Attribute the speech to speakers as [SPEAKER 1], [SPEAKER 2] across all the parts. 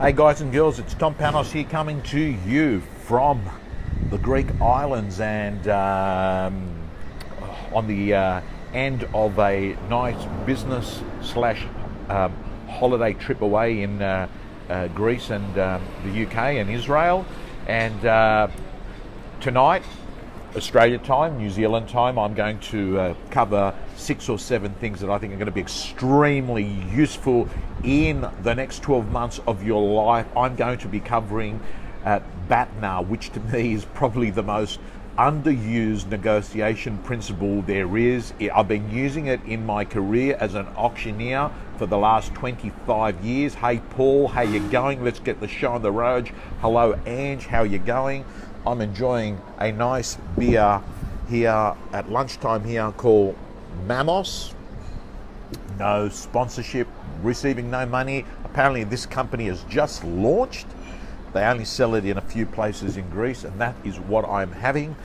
[SPEAKER 1] Hey guys and girls, it's Tom Panos here coming to you from the Greek islands and on the end of a nice business slash holiday trip away in Greece and the UK and Israel. And tonight, Australia time, New Zealand time, I'm going to cover 6 or 7 things that I think are going to be extremely useful in the next 12 months of your life. I'm going to be covering BATNA, which to me is probably the most underused negotiation principle there is. I've been using it in my career as an auctioneer for the last 25 years. Hey Paul, how you going? Let's get the show on the road. Hello Ange, how you going? I'm enjoying a nice beer here at lunchtime here called Panos. No sponsorship, receiving no money. Apparently this company has just launched. They only sell it in a few places in Greece, and that is what I'm having.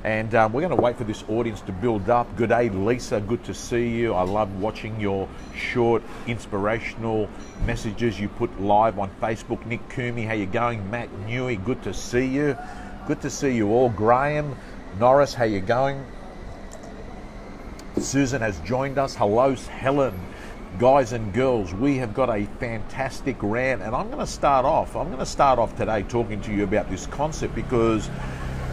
[SPEAKER 1] And we're going to wait for this audience to build up. Good day, Lisa. Good to see you. I love watching your short, inspirational messages you put live on Facebook. Nick Coombie, how you going? Matt Newey, good to see you. Good to see you all. Graham, Norris, how you going? Susan has joined us. Hello, Helen. Guys and girls, we have got a fantastic rant, and I'm going to start off today talking to you about this concept because,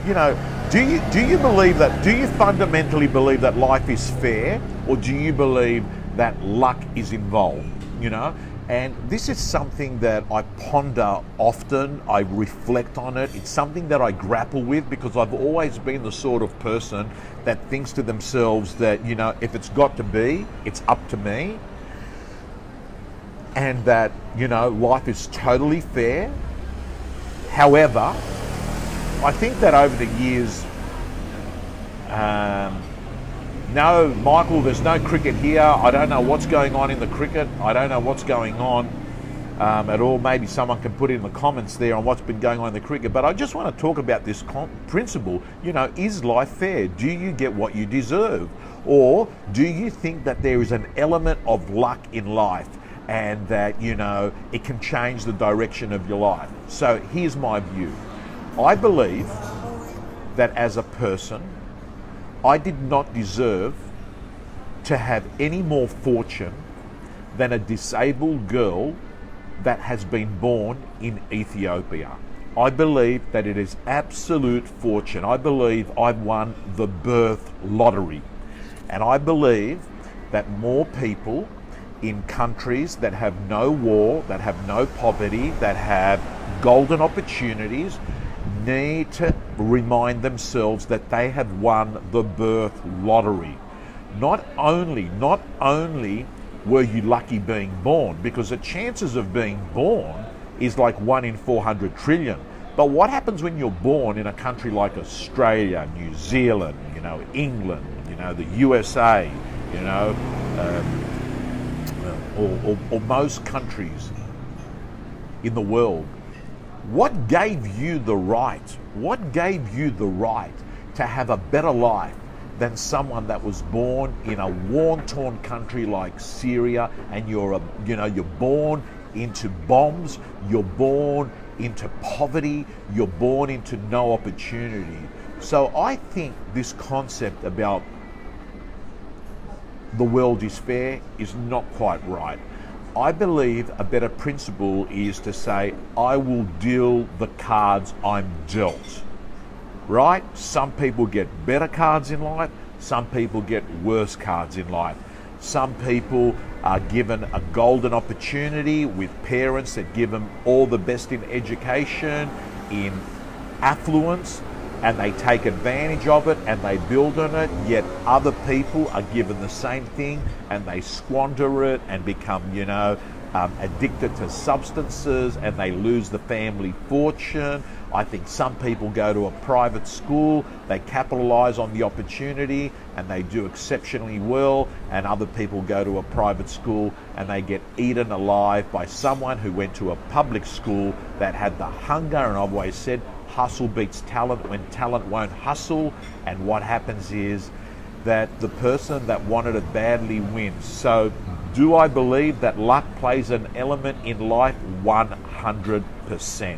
[SPEAKER 1] you know, do you believe that? Do you fundamentally believe that life is fair, or do you believe that luck is involved? You know, and this is something that I ponder often. I reflect on it. It's something that I grapple with because I've always been the sort of person that thinks to themselves that, you know, if it's got to be, it's up to me. And that, you know, life is totally fair. However, I think that over the years, no, Michael, there's no cricket here. I don't know what's going on in the cricket. I don't know what's going on at all. Maybe someone can put in the comments there on what's been going on in the cricket. But I just want to talk about this principle. You know, is life fair? Do you get what you deserve? Or do you think that there is an element of luck in life and that, you know, it can change the direction of your life? So here's my view. I believe that as a person, I did not deserve to have any more fortune than a disabled girl that has been born in Ethiopia. I believe that it is absolute fortune. I believe I've won the birth lottery. And I believe that more people in countries that have no war, that have no poverty, that have golden opportunities, need to remind themselves that they have won the birth lottery. Not only were you lucky being born, because the chances of being born is like 1 in 400 trillion. But what happens when you're born in a country like Australia, New Zealand, you know, England, you know, the USA, you know, or most countries in the world? What gave you the right? What gave you the right to have a better life than someone that was born in a war-torn country like Syria, and you're born into bombs, you're born into poverty, you're born into no opportunity? So I think this concept about the world is fair is not quite right. I believe a better principle is to say, I will deal the cards I'm dealt. Right? Some people get better cards in life, some people get worse cards in life. Some people are given a golden opportunity with parents that give them all the best in education, in affluence, and they take advantage of it and they build on it, yet other people are given the same thing and they squander it and become, you know, addicted to substances, and they lose the family fortune. I think some people go to a private school, they capitalize on the opportunity and they do exceptionally well, and other people go to a private school and they get eaten alive by someone who went to a public school that had the hunger. And I've always said, hustle beats talent when talent won't hustle, and what happens is that the person that wanted it badly wins. So Do I believe that luck plays an element in life? 100%.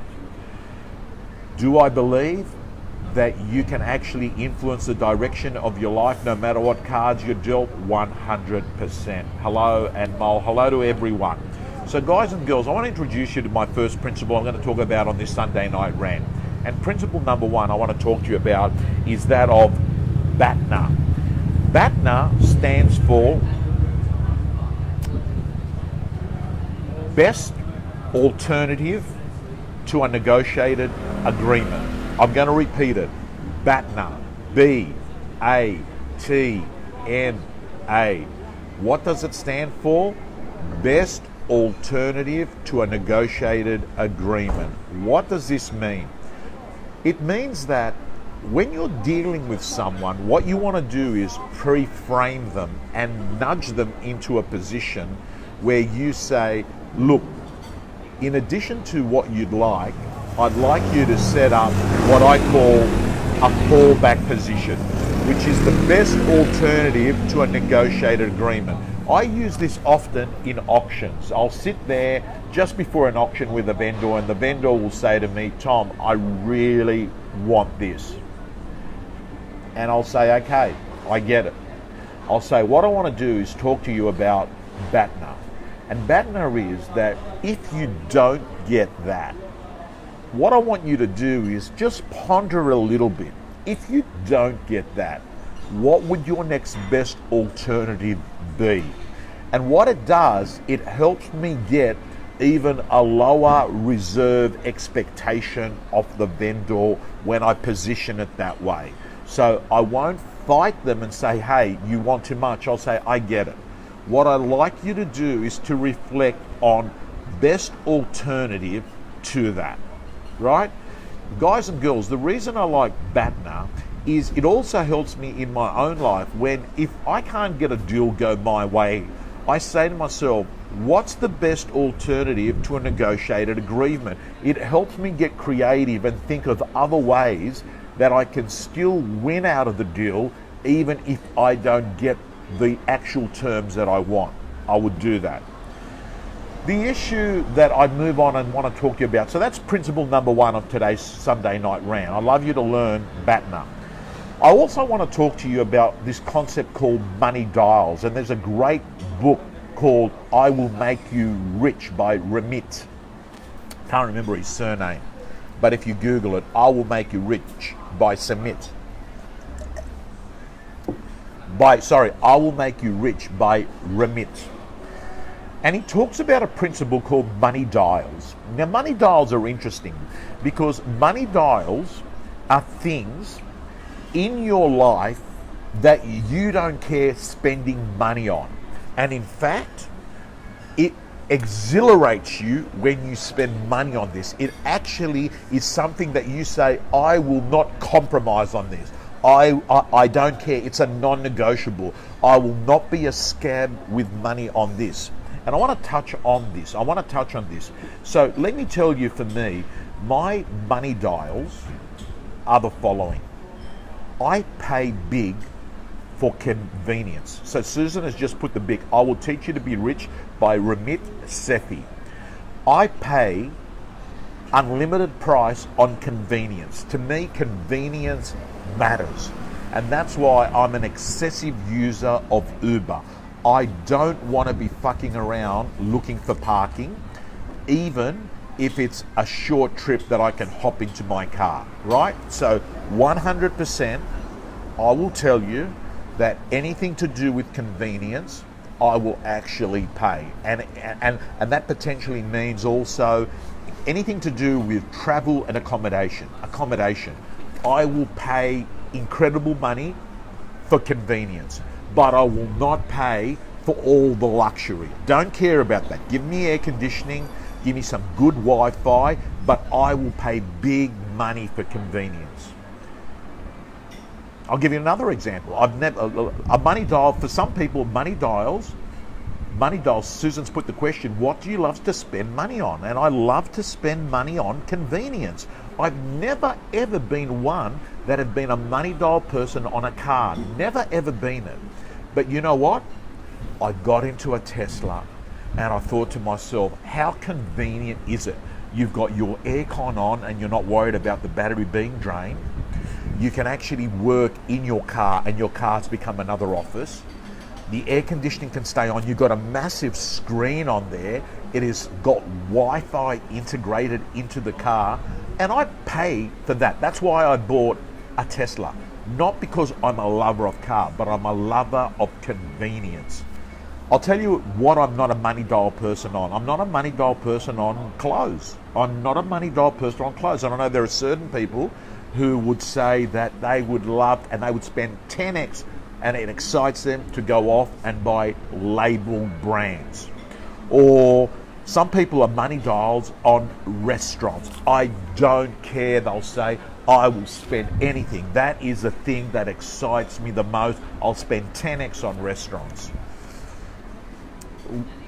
[SPEAKER 1] Do I believe that you can actually influence the direction of your life no matter what cards you're dealt? 100%. Hello, and Mole. Hello to everyone. So guys and girls, I want to introduce you to my first principle I'm going to talk about on this Sunday Night Rant. And principle number one I want to talk to you about is that of BATNA. BATNA stands for Best Alternative to a Negotiated Agreement. I'm going to repeat it. BATNA. B-A-T-N-A. What does it stand for? Best Alternative to a Negotiated Agreement. What does this mean? It means that when you're dealing with someone, what you want to do is pre-frame them and nudge them into a position where you say, look, in addition to what you'd like, I'd like you to set up what I call a fallback position, which is the best alternative to a negotiated agreement. I use this often in auctions. I'll sit there just before an auction with a vendor, and the vendor will say to me, Tom, I really want this. And I'll say, okay, I get it. I'll say, what I want to do is talk to you about BATNA. And BATNA is that if you don't get that, what I want you to do is just ponder a little bit. If you don't get that, what would your next best alternative be? And what it does, it helps me get even a lower reserve expectation of the vendor when I position it that way. So I won't fight them and say, hey, you want too much. I'll say, I get it. What I'd like you to do is to reflect on best alternative to that, right? Guys and girls, the reason I like BATNA is it also helps me in my own life when if I can't get a deal go my way, I say to myself, what's the best alternative to a negotiated agreement? It helps me get creative and think of other ways that I can still win out of the deal even if I don't get the actual terms that I want. I would do that. The issue that I move on and want to talk to you about, so that's principle number one of today's Sunday Night Rant. I'd love you to learn BATNA. I also want to talk to you about this concept called MoneyDials, and there's a great book called I Will Make You Rich by Ramit. Can't remember his surname, but if you Google it, I Will Make You Rich by Samit. I Will Make You Rich by Ramit. And he talks about a principle called MoneyDials. Now, MoneyDials are interesting because MoneyDials are things in your life that you don't care spending money on. And in fact, it exhilarates you when you spend money on this. It actually is something that you say, I will not compromise on this. I don't care. It's a non-negotiable. I will not be a scam with money on this. And I want to touch on this. So let me tell you, for me, my MoneyDials are the following. I pay big for convenience. So Susan has just put the big, I Will Teach You to Be Rich by Ramit Sethi. I pay unlimited price on convenience. To me, convenience matters. And that's why I'm an excessive user of Uber. I don't want to be fucking around looking for parking, even if it's a short trip that I can hop into my car, right? So 100%, I will tell you that anything to do with convenience, I will actually pay. And that potentially means also anything to do with travel and accommodation. I will pay incredible money for convenience, but I will not pay for all the luxury. Don't care about that. Give me air conditioning, give me some good Wi-Fi, but I will pay big money for convenience. I'll give you another example. A MoneyDial, for some people, MoneyDials, Susan's put the question, what do you love to spend money on? And I love to spend money on convenience. I've never ever been one that had been a MoneyDial person on a car. Never ever been it. But you know what? I got into a Tesla and I thought to myself, how convenient is it? You've got your aircon on and you're not worried about the battery being drained. You can actually work in your car and your car's become another office. The air conditioning can stay on. You've got a massive screen on there. It has got Wi-Fi integrated into the car, and I pay for that. That's why I bought a Tesla. Not because I'm a lover of car, but I'm a lover of convenience. I'll tell you what I'm not a money dial person on. I'm not a money dial person on clothes. I'm not a money dial person on clothes. And I know there are certain people who would say that they would love and they would spend 10x and it excites them to go off and buy label brands. Or some people are money dials on restaurants. I don't care, they'll say, I will spend anything. That is the thing that excites me the most. I'll spend 10x on restaurants.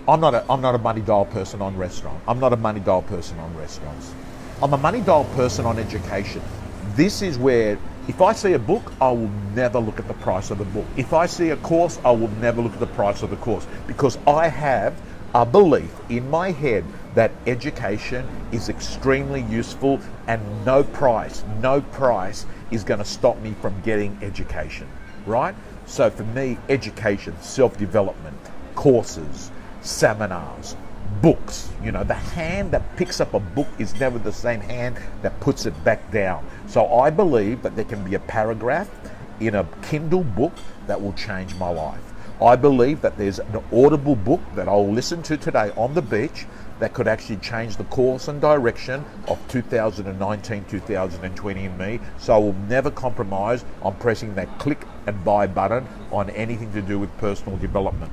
[SPEAKER 1] I'm not a money dial person on restaurants. I'm not a money dial person on restaurants. I'm a money dial person on education. This is where, if I see a book, I will never look at the price of the book. If I see a course, I will never look at the price of the course, because I have a belief in my head that education is extremely useful, and no price is going to stop me from getting education, right? So for me, education, self-development, courses, seminars, books, the hand that picks up a book is never the same hand that puts it back down. So I believe that there can be a paragraph in a Kindle book that will change my life. I believe that there's an audible book that I'll listen to today on the beach that could actually change the course and direction of 2019, 2020 in me. So I will never compromise on pressing that click and buy button on anything to do with personal development.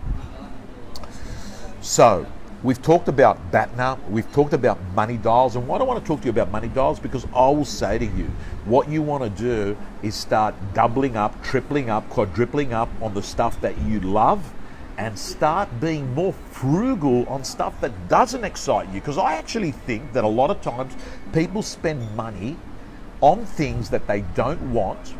[SPEAKER 1] So we've talked about BATNA, we've talked about money dials, and why do I want to talk to you about money dials? Because I will say to you, what you want to do is start doubling up, tripling up, quadrupling up on the stuff that you love, and start being more frugal on stuff that doesn't excite you. Because I actually think that a lot of times people spend money on things that they don't want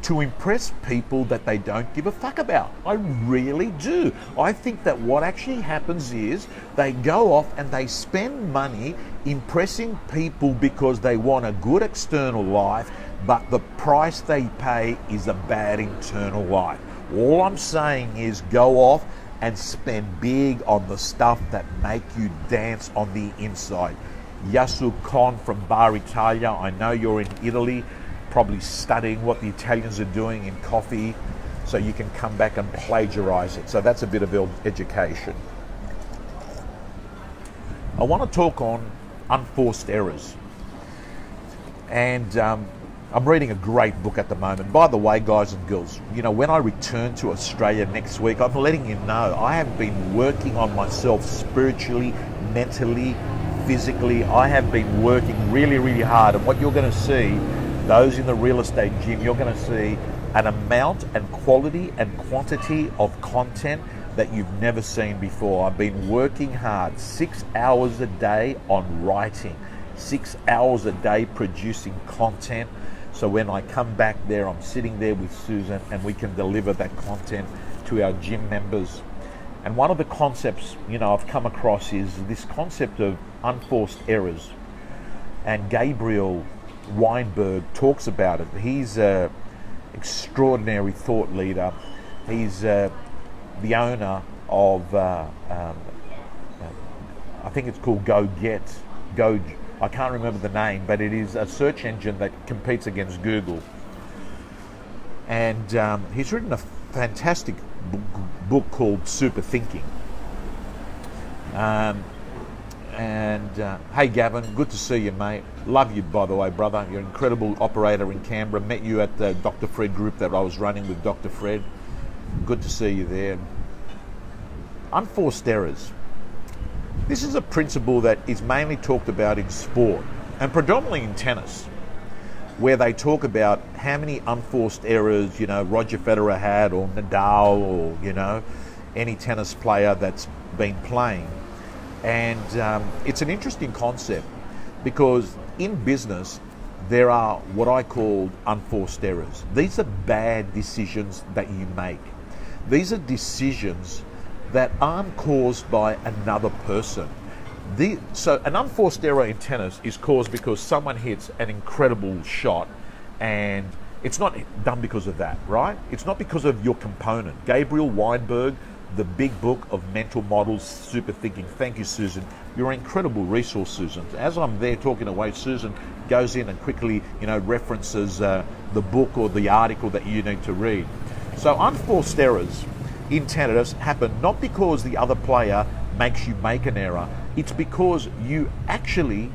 [SPEAKER 1] to impress people that they don't give a fuck about. I really do. I think that what actually happens is they go off and they spend money impressing people because they want a good external life, but the price they pay is a bad internal life. All I'm saying is go off and spend big on the stuff that make you dance on the inside. Yasu Con from Bar Italia, I know you're in Italy, probably studying what the Italians are doing in coffee, so you can come back and plagiarize it. So that's a bit of education. I want to talk on Unforced Errors. And I'm reading a great book at the moment. By the way, guys and girls, when I return to Australia next week, I'm letting you know I have been working on myself spiritually, mentally, physically. I have been working really, really hard. And what you're going to see, those in the real estate gym, you're going to see an amount and quality and quantity of content that you've never seen before. I've been working hard, 6 hours a day on writing, 6 hours a day producing content. So when I come back there, I'm sitting there with Susan and we can deliver that content to our gym members. And one of the concepts, I've come across is this concept of unforced errors. And Gabriel Weinberg talks about it. He's an extraordinary thought leader. He's the owner of, I think it's called Go. I can't remember the name, but it is a search engine that competes against Google. And he's written a fantastic book called Super Thinking. Hey Gavin, good to see you, mate. Love you, by the way, brother. You're an incredible operator in Canberra. Met you at the Dr. Fred group that I was running with Dr. Fred. Good to see you there. Unforced errors. This is a principle that is mainly talked about in sport and predominantly in tennis, where they talk about how many unforced errors, Roger Federer had, or Nadal, or, any tennis player that's been playing. And it's an interesting concept because in business, there are what I call unforced errors. These are bad decisions that you make. These are decisions that aren't caused by another person. So an unforced error in tennis is caused because someone hits an incredible shot, and it's not done because of that, right? It's not because of your component. Gabriel, Weinberg, the big book of mental models, super thinking. Thank you, Susan. You're an incredible resource, Susan. As I'm there talking away, Susan goes in and quickly, references the book or the article that you need to read. So unforced errors in tennis happen not because the other player makes you make an error. It's because you actually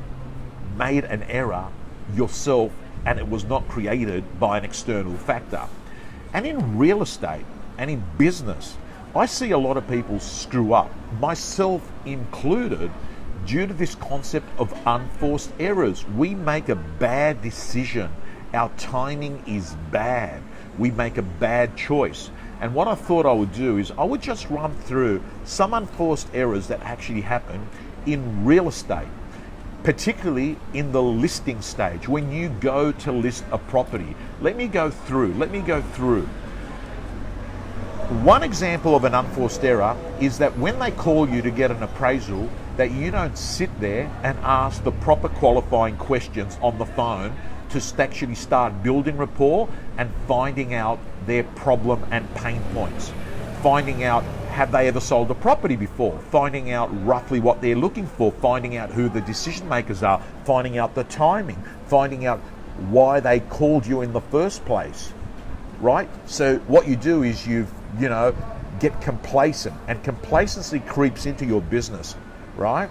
[SPEAKER 1] made an error yourself, and it was not created by an external factor. And in real estate and in business, I see a lot of people screw up, myself included, due to this concept of unforced errors. We make a bad decision. Our timing is bad. We make a bad choice. And what I thought I would do is I would just run through some unforced errors that actually happen in real estate, particularly in the listing stage, when you go to list a property. Let me go through. One example of an unforced error is that when they call you to get an appraisal, that you don't sit there and ask the proper qualifying questions on the phone to actually start building rapport and finding out their problem and pain points. Finding out, have they ever sold a property before? Finding out roughly what they're looking for, finding out who the decision makers are, finding out the timing, finding out why they called you in the first place, right? So what you do is you get complacent, and complacency creeps into your business, right?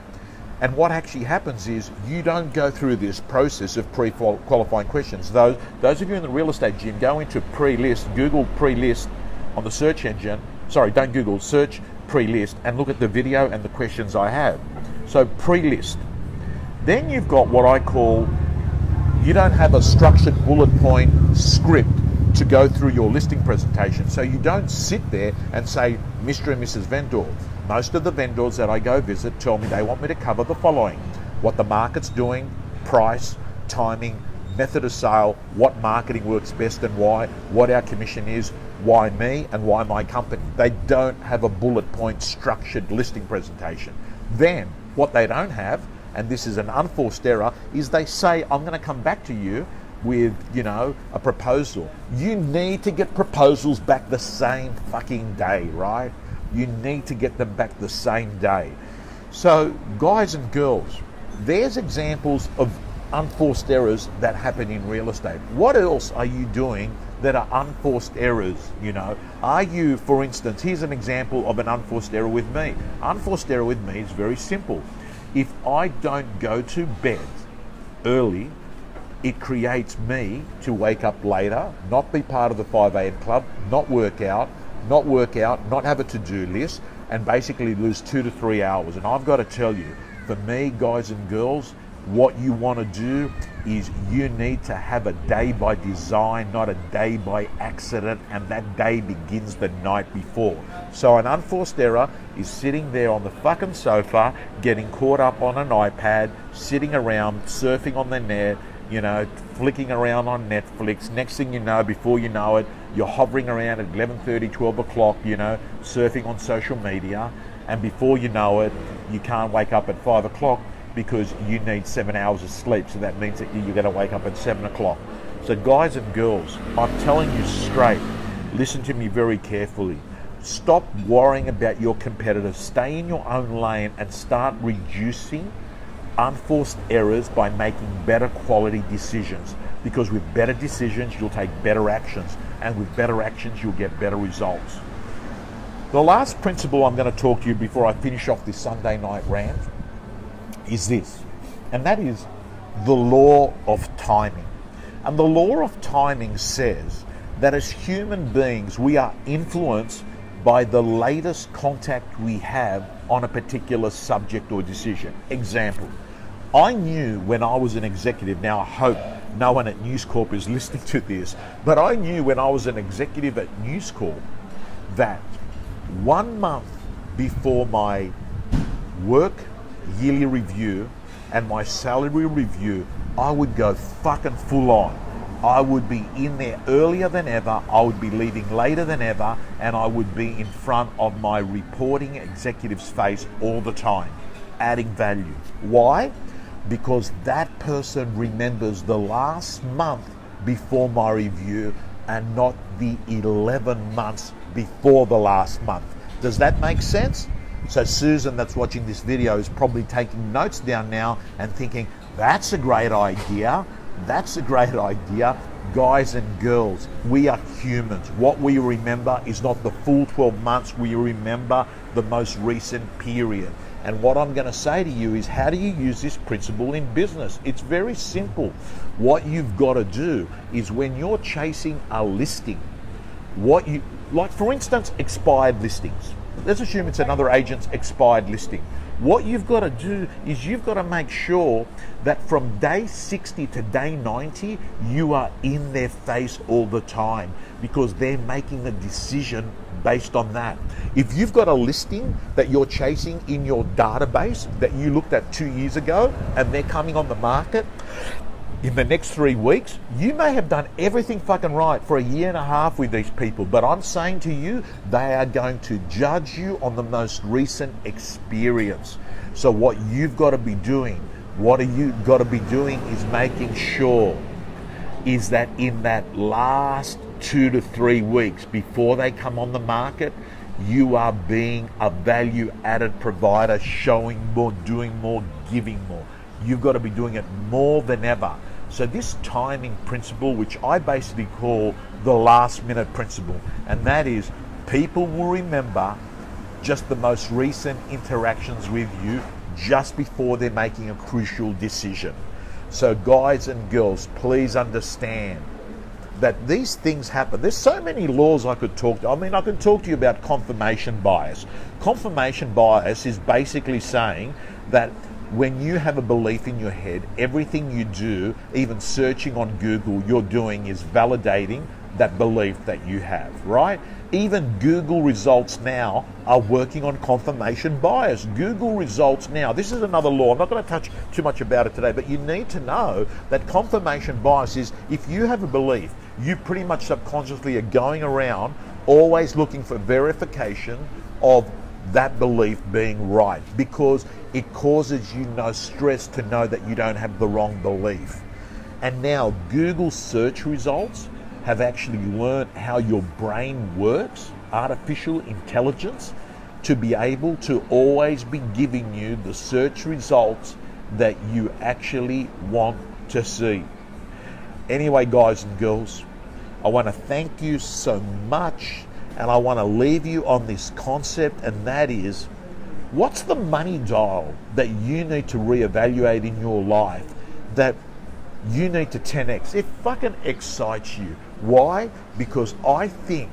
[SPEAKER 1] And what actually happens is you don't go through this process of pre-qualifying questions. Those of you in the real estate gym, go into pre-list, Google pre-list on the search engine. Sorry, don't Google, search pre-list and look at the video and the questions I have. So pre-list. Then you've got what I call, you don't have a structured bullet point script to go through your listing presentation. So you don't sit there and say, Mr. and Mrs. Vendor. Most of the vendors that I go visit tell me they want me to cover the following: what the market's doing, price, timing, method of sale, what marketing works best and why, what our commission is, why me and why my company. They don't have a bullet point structured listing presentation. Then what they don't have, and this is an unforced error, is they say, I'm going to come back to you with, a proposal. You need to get proposals back the same fucking day, right? You need to get them back the same day. So guys and girls, there's examples of unforced errors that happen in real estate. What else are you doing that are unforced errors? Are you, for instance, here's an example of an unforced error with me. Unforced error with me is very simple. If I don't go to bed early, it creates me to wake up later, not be part of the 5 a.m. club, not work out, not have a to-do list, and basically lose 2 to 3 hours. And I've got to tell you, for me, guys and girls, what you want to do is you need to have a day by design, not a day by accident, and that day begins the night before. So an unforced error is sitting there on the fucking sofa, getting caught up on an iPad, sitting around, surfing on the net, flicking around on Netflix. Next thing you know, before you know it, you're hovering around at 11:30, 12 o'clock, surfing on social media. And before you know it, you can't wake up at 5 o'clock because you need 7 hours of sleep. So that means that you're going to wake up at 7 o'clock. So guys and girls, I'm telling you straight, listen to me very carefully. Stop worrying about your competitors. Stay in your own lane and start reducing unforced errors by making better quality decisions, because with better decisions you'll take better actions, and with better actions you'll get better results. The last principle I'm going to talk to you before I finish off this Sunday night rant is this, and that is the law of timing. And the law of timing says that as human beings we are influenced by the latest contact we have on a particular subject or decision. Example, I knew when I was an executive, now I hope no one at News Corp is listening to this, but I knew when I was an executive at News Corp that 1 month before my work yearly review and my salary review, I would go fucking full on. I would be in there earlier than ever, I would be leaving later than ever, and I would be in front of my reporting executive's face all the time, adding value. Why? Because that person remembers the last month before my review and not the 11 months before the last month. Does that make sense? So Susan, that's watching this video, is probably taking notes down now and thinking, that's a great idea. That's a great idea. Guys and girls, we are humans. What we remember is not the full 12 months. We remember the most recent period. And what I'm going to say to you is, how do you use this principle in business? It's very simple. What you've got to do is, when you're chasing a listing, like for instance, expired listings. Let's assume it's another agent's expired listing. What you've got to do is you've got to make sure that from day 60 to day 90, you are in their face all the time, because they're making a decision based on that. If you've got a listing that you're chasing in your database that you looked at 2 years ago and they're coming on the market in the next 3 weeks, you may have done everything fucking right for a year and a half with these people, but I'm saying to you, they are going to judge you on the most recent experience. So what you've got to be doing, is making sure is that in that last 2 to 3 weeks before they come on the market, you are being a value-added provider, showing more, doing more, giving more. You've got to be doing it more than ever. So this timing principle, which I basically call the last minute principle, and that is, people will remember just the most recent interactions with you just before they're making a crucial decision. So guys and girls, please understand that these things happen. There's so many laws I could talk to. I mean, I could talk to you about confirmation bias. Confirmation bias is basically saying that when you have a belief in your head, everything you do, even searching on Google, you're doing is validating that belief that you have, right? Even Google results now are working on confirmation bias. Google results now, this is another law. I'm not going to touch too much about it today, but you need to know that confirmation bias is, if you have a belief, you pretty much subconsciously are going around always looking for verification of that belief being right, because it causes you no stress to know that you don't have the wrong belief. And now Google search results have actually learned how your brain works, artificial intelligence, to be able to always be giving you the search results that you actually want to see. Anyway, guys and girls, I want to thank you so much, and I want to leave you on this concept, and that is, what's the money dial that you need to reevaluate in your life that you need to 10x? It fucking excites you. Why? Because I think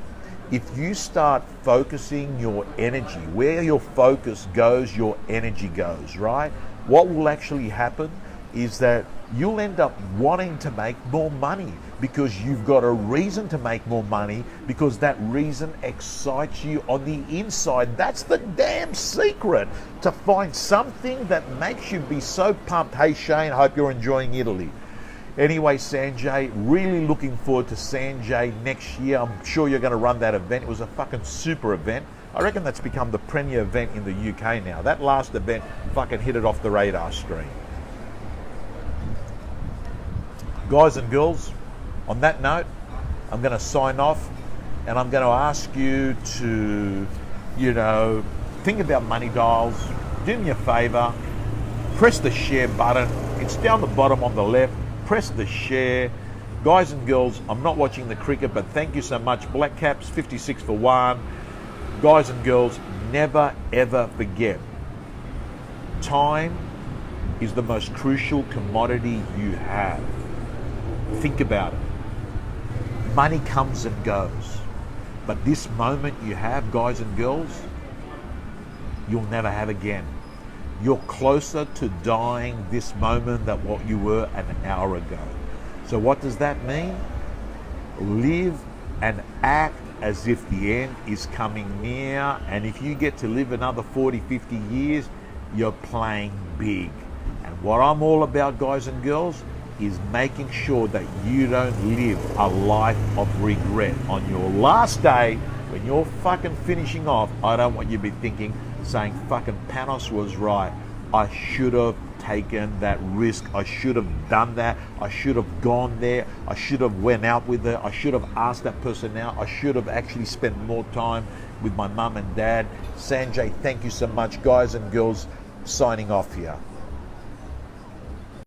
[SPEAKER 1] if you start focusing your energy, where your focus goes, your energy goes, right? What will actually happen is that you'll end up wanting to make more money, because you've got a reason to make more money, because that reason excites you on the inside. That's the damn secret, to find something that makes you be so pumped. Hey Shane, I hope you're enjoying Italy. Anyway, Sanjay, really looking forward to Sanjay next year. I'm sure you're going to run that event. It was a fucking super event. I reckon that's become the premier event in the UK now. That last event fucking hit it off the radar screen. Guys and girls, on that note, I'm going to sign off, and I'm going to ask you to, think about MoneyDials. Do me a favor, press the share button. It's down the bottom on the left. Press the share. Guys and girls, I'm not watching the cricket, but thank you so much. Black Caps, 56 for 1. Guys and girls, never ever forget, time is the most crucial commodity you have. Think about it. Money comes and goes, but this moment you have, guys and girls, you'll never have again. You're closer to dying this moment than what you were an hour ago. So what does that mean? Live and act as if the end is coming near, and if you get to live another 40, 50 years, you're playing big. And what I'm all about, guys and girls, is making sure that you don't live a life of regret. On your last day, when you're fucking finishing off, I don't want you to be thinking, saying, fucking Panos was right. I should have taken that risk. I should have done that. I should have gone there. I should have went out with her. I should have asked that person out. I should have actually spent more time with my mum and dad. Sanjay, thank you so much, guys and girls. Signing off here.